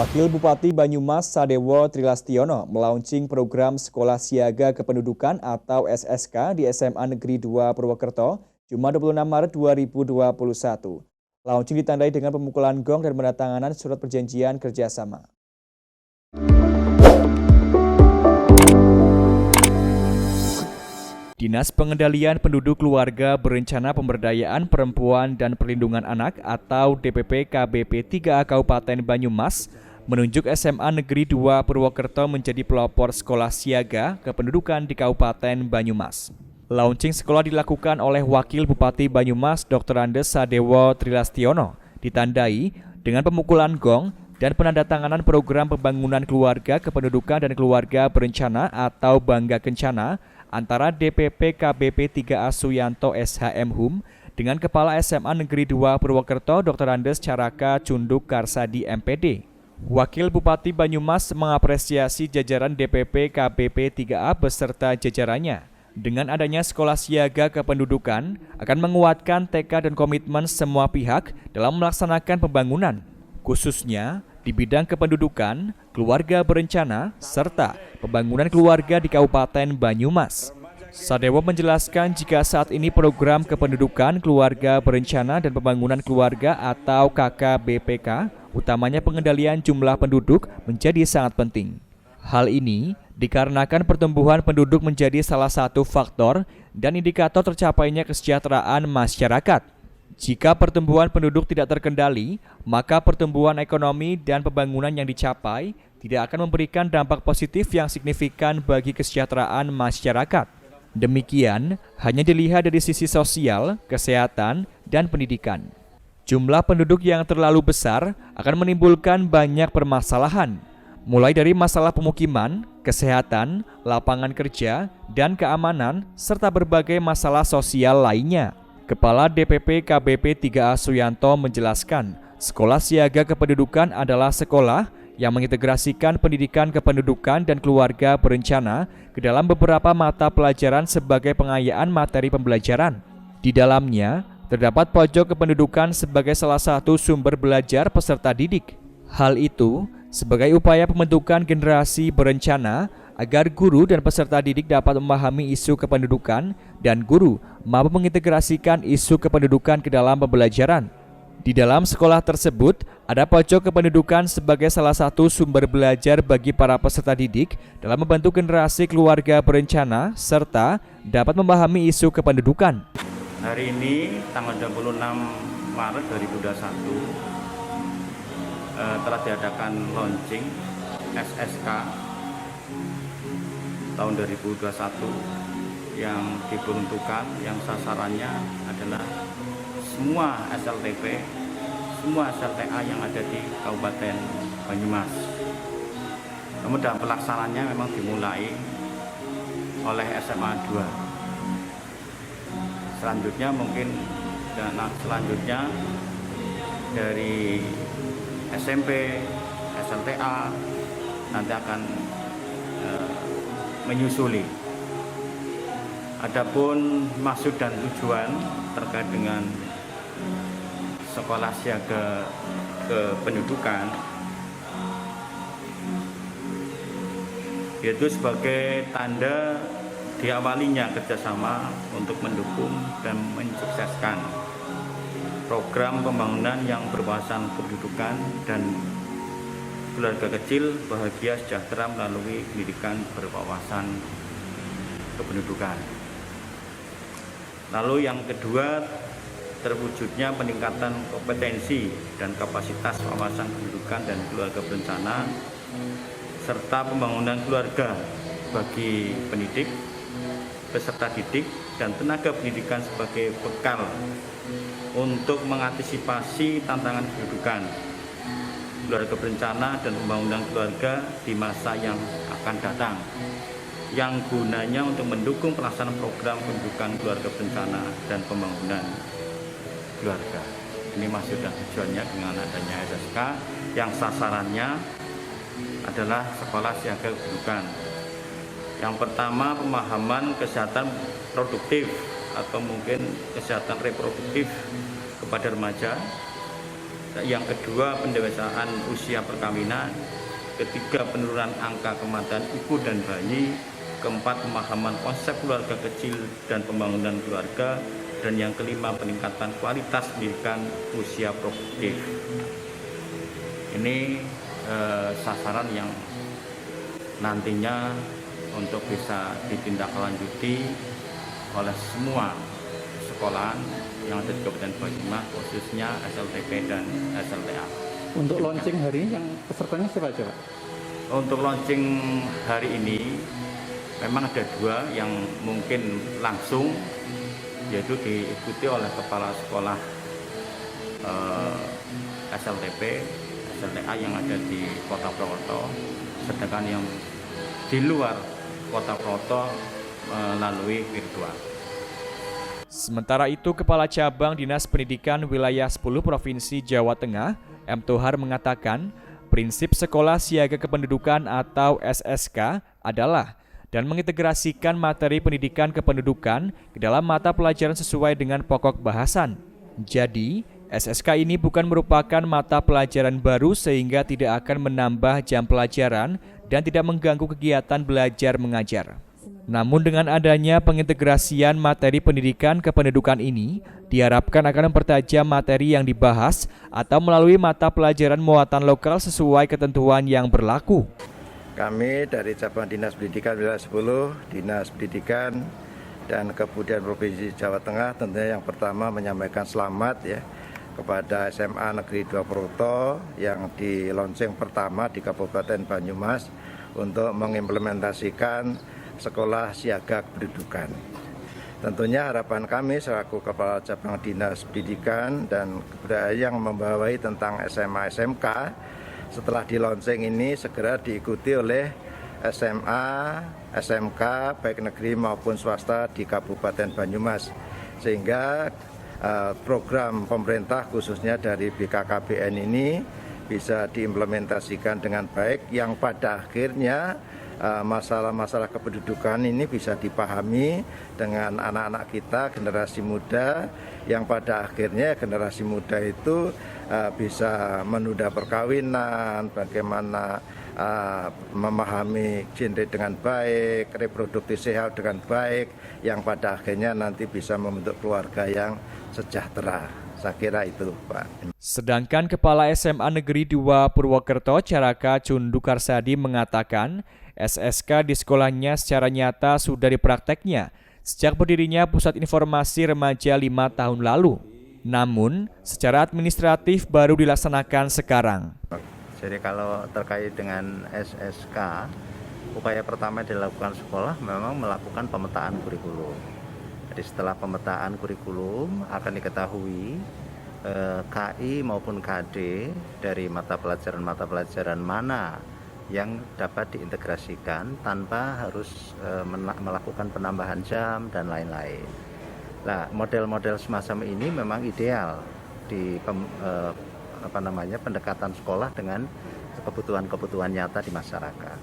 Wakil Bupati Banyumas Sadewo Trilastiono melaunching program Sekolah Siaga Kependudukan atau SSK di SMA Negeri 2 Purwokerto, Jumat 26 Maret 2021. Launching ditandai dengan pemukulan gong dan penandatanganan surat perjanjian kerjasama. Dinas Pengendalian Penduduk Keluarga Berencana Pemberdayaan Perempuan dan Perlindungan Anak atau DPP KBP 3A Kabupaten Banyumas menunjuk SMA Negeri 2 Purwokerto menjadi pelopor sekolah siaga kependudukan di Kabupaten Banyumas. Launching sekolah dilakukan oleh Wakil Bupati Banyumas Dr. Andes Sadewo Trilastiono, ditandai dengan pemukulan gong dan penandatanganan program pembangunan keluarga kependudukan dan keluarga berencana atau Bangga Kencana antara DPP KBP 3A Suyanto SHM Hum dengan Kepala SMA Negeri 2 Purwokerto Dr. Andes Caraka Cunduk Karsadi MPD. Wakil Bupati Banyumas mengapresiasi jajaran DPP KBP 3A beserta jajarannya. Dengan adanya sekolah siaga kependudukan akan menguatkan tekad dan komitmen semua pihak dalam melaksanakan pembangunan, khususnya di bidang kependudukan, keluarga berencana, serta pembangunan keluarga di Kabupaten Banyumas. Sadewo menjelaskan jika saat ini program kependudukan, keluarga berencana, dan pembangunan keluarga atau KKBPK, utamanya pengendalian jumlah penduduk menjadi sangat penting. Hal ini dikarenakan pertumbuhan penduduk menjadi salah satu faktor dan indikator tercapainya kesejahteraan masyarakat. Jika pertumbuhan penduduk tidak terkendali, maka pertumbuhan ekonomi dan pembangunan yang dicapai tidak akan memberikan dampak positif yang signifikan bagi kesejahteraan masyarakat. Demikian hanya dilihat dari sisi sosial, kesehatan, dan pendidikan. Jumlah penduduk yang terlalu besar akan menimbulkan banyak permasalahan, mulai dari masalah pemukiman, kesehatan, lapangan kerja, dan keamanan, serta berbagai masalah sosial lainnya. Kepala DPP KBP 3A Suyanto menjelaskan, sekolah siaga kependudukan adalah sekolah yang mengintegrasikan pendidikan kependudukan dan keluarga berencana ke dalam beberapa mata pelajaran sebagai pengayaan materi pembelajaran. Di dalamnya, terdapat pojok kependudukan sebagai salah satu sumber belajar peserta didik. Hal itu sebagai upaya pembentukan generasi berencana agar guru dan peserta didik dapat memahami isu kependudukan dan guru mampu mengintegrasikan isu kependudukan ke dalam pembelajaran. Di dalam sekolah tersebut, ada pojok kependudukan sebagai salah satu sumber belajar bagi para peserta didik dalam membentuk generasi keluarga berencana serta dapat memahami isu kependudukan. Hari ini, tanggal 26 Maret 2021, telah diadakan launching SSK tahun 2021 yang diperuntukkan, yang sasarannya adalah semua SLTP, semua SLTA yang ada di Kabupaten Banyumas. Namun dalam pelaksanaannya memang dimulai oleh SMA 2. Selanjutnya dari SMP, SLTA nanti akan menyusuli. Adapun maksud dan tujuan terkait dengan sekolah siaga kependudukan yaitu sebagai tanda diawalinya kerjasama untuk mendukung dan mensukseskan program pembangunan yang berwawasan kependudukan dan keluarga kecil bahagia sejahtera melalui pendidikan berwawasan kependudukan. Lalu yang kedua, terwujudnya peningkatan kompetensi dan kapasitas wawasan kependudukan dan keluarga berencana serta pembangunan keluarga bagi pendidik, peserta didik, dan tenaga pendidikan sebagai bekal untuk mengantisipasi tantangan kependudukan, keluarga berencana, dan pembangunan keluarga di masa yang akan datang, yang gunanya untuk mendukung pelaksanaan program pendidikan keluarga berencana dan pembangunan keluarga. Ini maksud dan tujuannya dengan adanya SSK yang sasarannya adalah sekolah siaga kependudukan. Yang pertama, pemahaman kesehatan produktif atau mungkin kesehatan reproduktif kepada remaja. Yang kedua, pendewasaan usia perkawinan. Ketiga, penurunan angka kematian ibu dan bayi. Keempat, pemahaman konsep keluarga kecil dan pembangunan keluarga. Dan yang kelima, peningkatan kualitas pendidikan usia produktif. Ini sasaran yang nantinya untuk bisa ditindaklanjuti oleh semua sekolah yang ada di Kabupaten Banyumas, khususnya SLTP dan SLTA. Untuk launching hari ini yang pesertanya siapa aja, Pak? Untuk launching hari ini memang ada dua yang mungkin langsung, yaitu diikuti oleh kepala sekolah SLTP, SLTA yang ada di Kota Purwokerto, sedangkan yang di luar Kota Purwokerto melalui virtual. Sementara itu, Kepala Cabang Dinas Pendidikan Wilayah 10 Provinsi Jawa Tengah, M. Tohar mengatakan, prinsip Sekolah Siaga Kependudukan atau SSK adalah dan mengintegrasikan materi pendidikan kependudukan ke dalam mata pelajaran sesuai dengan pokok bahasan. Jadi, SSK ini bukan merupakan mata pelajaran baru sehingga tidak akan menambah jam pelajaran dan tidak mengganggu kegiatan belajar mengajar. Namun dengan adanya pengintegrasian materi pendidikan kependudukan ini, diharapkan akan mempertajam materi yang dibahas atau melalui mata pelajaran muatan lokal sesuai ketentuan yang berlaku. Kami dari Cabang Dinas Pendidikan Wilayah 10, Dinas Pendidikan dan Kebudayaan Provinsi Jawa Tengah tentunya yang pertama menyampaikan selamat ya kepada SMA Negeri 2 Purwokerto yang di launching pertama di Kabupaten Banyumas untuk mengimplementasikan Sekolah Siaga Kependudukan. Tentunya harapan kami selaku Kepala Cabang Dinas Pendidikan dan Kebudayaan yang membawai tentang SMA SMK setelah di launching ini segera diikuti oleh SMA, SMK baik negeri maupun swasta di Kabupaten Banyumas, sehingga program pemerintah khususnya dari BKKBN ini bisa diimplementasikan dengan baik yang pada akhirnya masalah-masalah kependudukan ini bisa dipahami dengan anak-anak kita, generasi muda, yang pada akhirnya generasi muda itu bisa menunda perkawinan, bagaimana memahami gender dengan baik, reproduksi sehat dengan baik, yang pada akhirnya nanti bisa membentuk keluarga yang sejahtera. Saya kira itu, Pak. Sedangkan Kepala SMA Negeri 2 Purwokerto, Caraka Cundukarsadi mengatakan, SSK di sekolahnya secara nyata sudah diprakteknya sejak berdirinya Pusat Informasi Remaja 5 tahun lalu. Namun, secara administratif baru dilaksanakan sekarang. Jadi kalau terkait dengan SSK, upaya pertama yang dilakukan sekolah memang melakukan pemetaan kurikulum. Jadi setelah pemetaan kurikulum akan diketahui KI maupun KD dari mata pelajaran mana yang dapat diintegrasikan tanpa harus melakukan penambahan jam dan lain-lain. Nah, model-model semacam ini memang ideal di pendekatan sekolah dengan kebutuhan-kebutuhan nyata di masyarakat.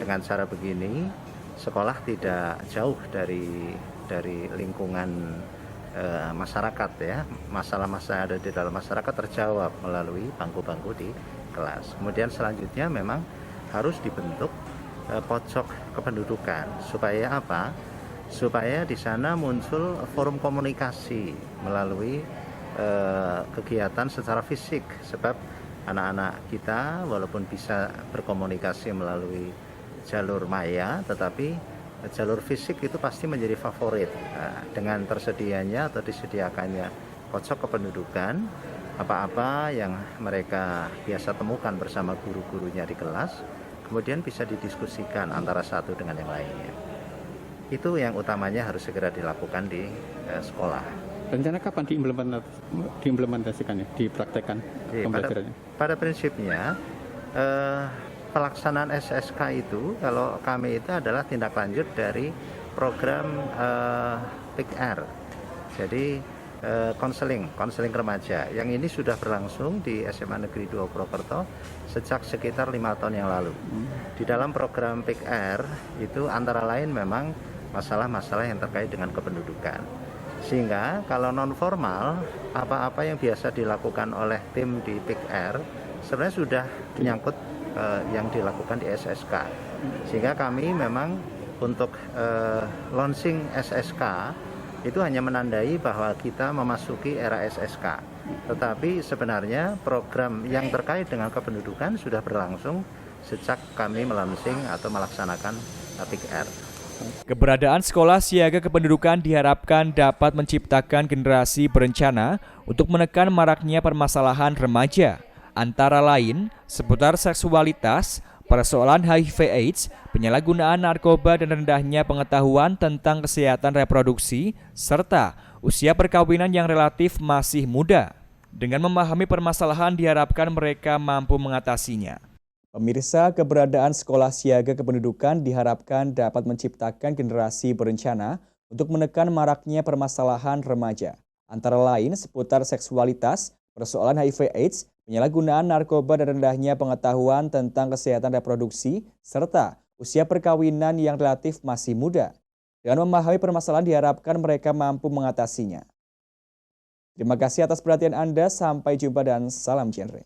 Dengan cara begini, sekolah tidak jauh dari lingkungan masyarakat ya. Masalah-masalah ada di dalam masyarakat terjawab melalui bangku-bangku di kelas. Kemudian selanjutnya memang harus dibentuk pojok kependudukan supaya apa? Supaya di sana muncul forum komunikasi melalui kegiatan secara fisik, sebab anak-anak kita walaupun bisa berkomunikasi melalui jalur maya, tetapi jalur fisik itu pasti menjadi favorit. Nah, dengan tersedianya atau disediakannya pojok kependudukan, apa-apa yang mereka biasa temukan bersama guru-gurunya di kelas, kemudian bisa didiskusikan antara satu dengan yang lainnya. Itu yang utamanya harus segera dilakukan di sekolah. Rencana kapan diimplementasikannya, dipraktekkan pembelajarannya? Pada prinsipnya, pelaksanaan SSK itu, kalau kami itu adalah tindak lanjut dari program PIKR. Jadi konseling remaja yang ini sudah berlangsung di SMA Negeri 2 Purwokerto sejak sekitar 5 tahun yang lalu. Di dalam program PIKR itu antara lain memang masalah-masalah yang terkait dengan kependudukan, Sehingga kalau non formal, apa-apa yang biasa dilakukan oleh tim di Pick Air sebenarnya sudah menyangkut yang dilakukan di SSK. Sehingga kami memang untuk launching SSK itu hanya menandai bahwa kita memasuki era SSK. Tetapi sebenarnya program yang terkait dengan kependudukan sudah berlangsung sejak kami melaunching atau melaksanakan Pick Air. Keberadaan sekolah siaga kependudukan diharapkan dapat menciptakan generasi berencana untuk menekan maraknya permasalahan remaja, antara lain seputar seksualitas, persoalan HIV/AIDS, penyalahgunaan narkoba dan rendahnya pengetahuan tentang kesehatan reproduksi, serta usia perkawinan yang relatif masih muda. Dengan memahami permasalahan diharapkan mereka mampu mengatasinya. Pemirsa, keberadaan sekolah siaga kependudukan diharapkan dapat menciptakan generasi berencana untuk menekan maraknya permasalahan remaja, antara lain seputar seksualitas, persoalan HIV/AIDS, penyalahgunaan narkoba dan rendahnya pengetahuan tentang kesehatan reproduksi, serta usia perkawinan yang relatif masih muda. Dengan memahami permasalahan diharapkan mereka mampu mengatasinya. Terima kasih atas perhatian Anda, sampai jumpa dan salam genre.